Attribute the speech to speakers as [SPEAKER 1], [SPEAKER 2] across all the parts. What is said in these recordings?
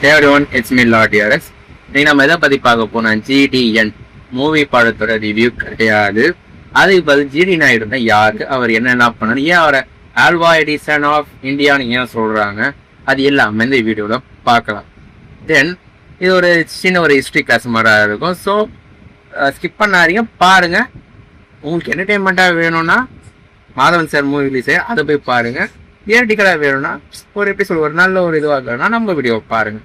[SPEAKER 1] Hey everyone, it's me Lord DRS. இன்னைக்கு நம்ம எதை பத்தி பார்க்க போனா GDN மூவி படத்தோட ரிவ்யூ கிடையாது. அதுக்கு பதில் ஜிடி நாயுடுனா யாரு, அவர் என்னென்ன பண்ணாரு, ஏன் அவரை ஆல்வா எடிசன் ஆஃப் இந்தியான்னு ஏன் சொல்றாங்க, அது எல்லாமே இந்த வீடியோல பார்க்கலாம். தென் இது ஒரு சின்ன ஒரு ஹிஸ்ட்ரி கிளாஸ் மாதிரி இருக்கும். ஸோ ஸ்கிப் பண்ணாதீங்க, பாருங்க. உங்களுக்கு என்டர்டைன்மெண்ட்டாக வேணும்னா மாதவன் சார் மூவி ரிலீஸு அதை போய் பாருங்க. தியேட்டிக்கலாக வேணும்னா ஒரு எபிசோட் ஒரு நல்ல ஒரு இதுவாக இருக்கணும்னா நம்ம வீடியோ பாருங்க.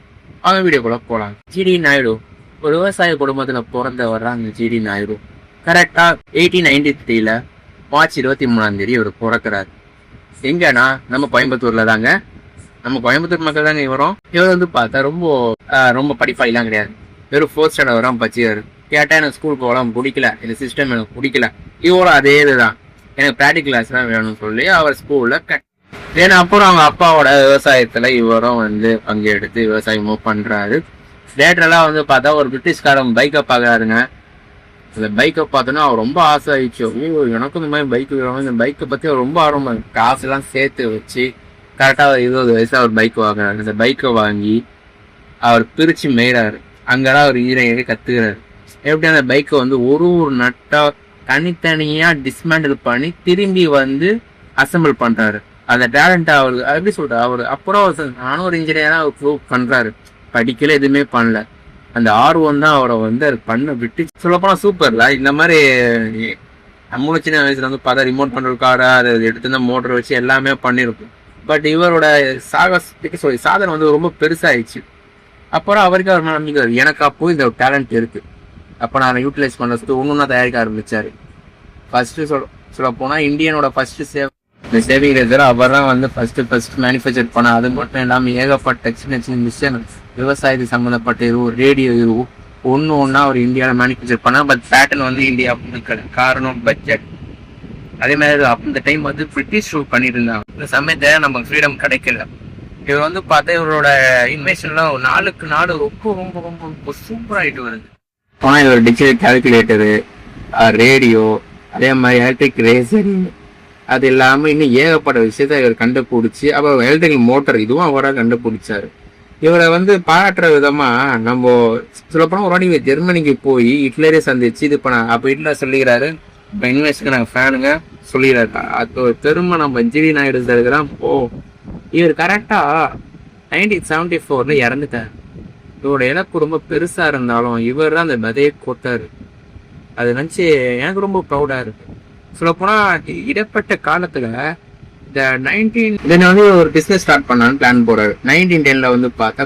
[SPEAKER 1] அவங்க வீடியோக்குள்ள போகலாம். ஜிடி நாயுடு ஒரு விவசாய குடும்பத்தில் பிறந்த வர்றாங்க. ஜிடி நாயுடு கரெக்டாக 1893 மார்ச் 23 இவர் பிறக்கிறாரு. எங்கன்னா நம்ம கோயம்புத்தூர்ல தாங்க. நம்ம கோயம்புத்தூர் மக்கள் தாங்க இவரும். இவர் வந்து பார்த்தா ரொம்ப படிப்பாளிலாம் கிடையாது. வெறும் 4th ஸ்டாண்டர்ட் வராமல் பச்சியாரு. கேட்டால் எனக்கு ஸ்கூல் போகலாம் பிடிக்கல, இந்த சிஸ்டம் எனக்கு பிடிக்கல. இவரும் அதே இதுதான், எனக்கு ப்ராக்டிகல் கிளாஸ் தான் வேணும்னு சொல்லி அவர் ஸ்கூலில் ஏன்னா அப்புறம் அவங்க அப்பாவோட விவசாயத்தில் இவரும் வந்து பங்கெடுத்து விவசாயமும் பண்ணுறாரு. லேட்டரெல்லாம் வந்து பார்த்தா ஒரு பிரிட்டிஷ்காரன் பைக்கை பார்க்குறாருங்க. அந்த பைக்கை பார்த்தோன்னா அவர் ரொம்ப ஆசை ஆயிடுச்சு. ஐயோ எனக்கும் இந்த மாதிரி பைக் வேணும். இந்த பைக்கை பற்றி அவர் ரொம்ப ஆர்வம், காசுலாம் சேர்த்து வச்சு கரெக்டாக 20 வயசு அவர் பைக் வாங்குறாரு. இந்த பைக்கை வாங்கி அவர் பிரித்து மேய்றாரு. அங்கெல்லாம் அவர் ஈரையை கற்றுக்கிறாரு. எப்படி அந்த பைக்கை வந்து ஒரு நட்டாக தனித்தனியாக டிஸ்மேண்டில் பண்ணி திரும்பி வந்து அசம்பிள் பண்ணுறாரு. அந்த டேலண்ட் அவருக்கு எப்படி சொல்றாரு, அவர் அப்புறம் நானும் ஒரு இன்ஜினியராக அவர் ப்ரூவ் பண்றாரு. படிக்கல, எதுவுமே பண்ணல. அந்த ஆர்வம் தான் அவரை வந்து அது பண்ண விட்டு சொல்லப்போனால் சூப்பர்ல. இந்த மாதிரி நம்மளும் சின்ன வயசுல வந்து பார்த்தா ரிமோட் கண்ட்ரோல் அதை எடுத்து தான் மோட்டர் வச்சு எல்லாமே பண்ணியிருக்கும். பட் இவரோட சாதனை வந்து ரொம்ப பெருசாயிடுச்சு. அப்புறம் அவருக்கு அவர் நம்பிக்கை, எனக்கு அப்போ இந்த டேலண்ட் இருக்கு, அப்போ நான் யூட்டிலைஸ் பண்ணுறது ஒன்றுன்னா தயாரிக்க ஆரம்பிச்சாரு. ஃபர்ஸ்ட் சொல்ல போனால் இந்தியனோட ஃபர்ஸ்ட் இந்த சேவிங் ரேசர் அவர் தான் வந்து ஃபர்ஸ்ட் மேனுஃபேக்சர் பண்ண. அது மட்டும் இல்லாமல் ஏகப்பட்ட சின்ன சின்ன மிஷின், விவசாயத்துக்கு சம்மந்தப்பட்ட ரேடியோ ஒன்றா அவர் இந்தியாவில் மேனுஃபேக்சர் பண்ணால். பட் பேட்டர்ன் வந்து இந்தியா அப்படின்னு காரணம் பட்ஜெட். அதே மாதிரி அந்த டைம் வந்து பிரிட்டிஷ் ரூல் பண்ணிட்டு இருந்தாங்க. இந்த சமயத்தை நம்ம ஃப்ரீடம் கிடைக்கல. இவர் வந்து பார்த்தா இவரோட இன்வென்ஷன்லாம் நாளுக்கு நாள் ரொம்ப ரொம்ப ரொம்ப ரொம்ப சூப்பராகிட்டு வருது. ஆனால் இவர் டிஜிட்டல் கால்குலேட்டரு, ரேடியோ, அதே மாதிரி எலக்ட்ரிக் ரேசர், அது இல்லாமல் இன்னும் ஏகப்பட்ட விஷயத்த இவர் கண்டுபிடிச்சி, அப்புறம் எலக்ட்ரிக்கல் மோட்டர் இதுவும் அவராக கண்டுபிடிச்சாரு. இவரை வந்து பாராட்டுற விதமா நம்ம சொல்லப்போனால் ஒரு வாட்டி ஜெர்மனிக்கு போய் ஹிட்லரே சந்திச்சு இது பண்ண. அப்போ ஹிட்லர் சொல்லிக்கிறாரு, இப்போ இன்வெஸ்ட்க்கு நாங்கள் ஃபேனுங்க சொல்லிக்கிறாரு. அது திரும்ப நம்ம ஜிடி நாயுடு இருக்கிறான். இவர் கரெக்டா 1974 இறந்துட்டார். இவரோட இலக்கு ரொம்ப பெருசா இருந்தாலும் இவர் தான் அந்த விதையை கொட்டாரு. அதை நினைச்சு எனக்கு ரொம்ப ப்ரௌடா இருக்கு. சொல்லப்போனா இடப்பட்ட காலத்துல இந்த வந்து ஒரு பிசினஸ் ஸ்டார்ட் பண்ணான்னு பிளான் போறாரு. 1910 வந்து பார்த்தா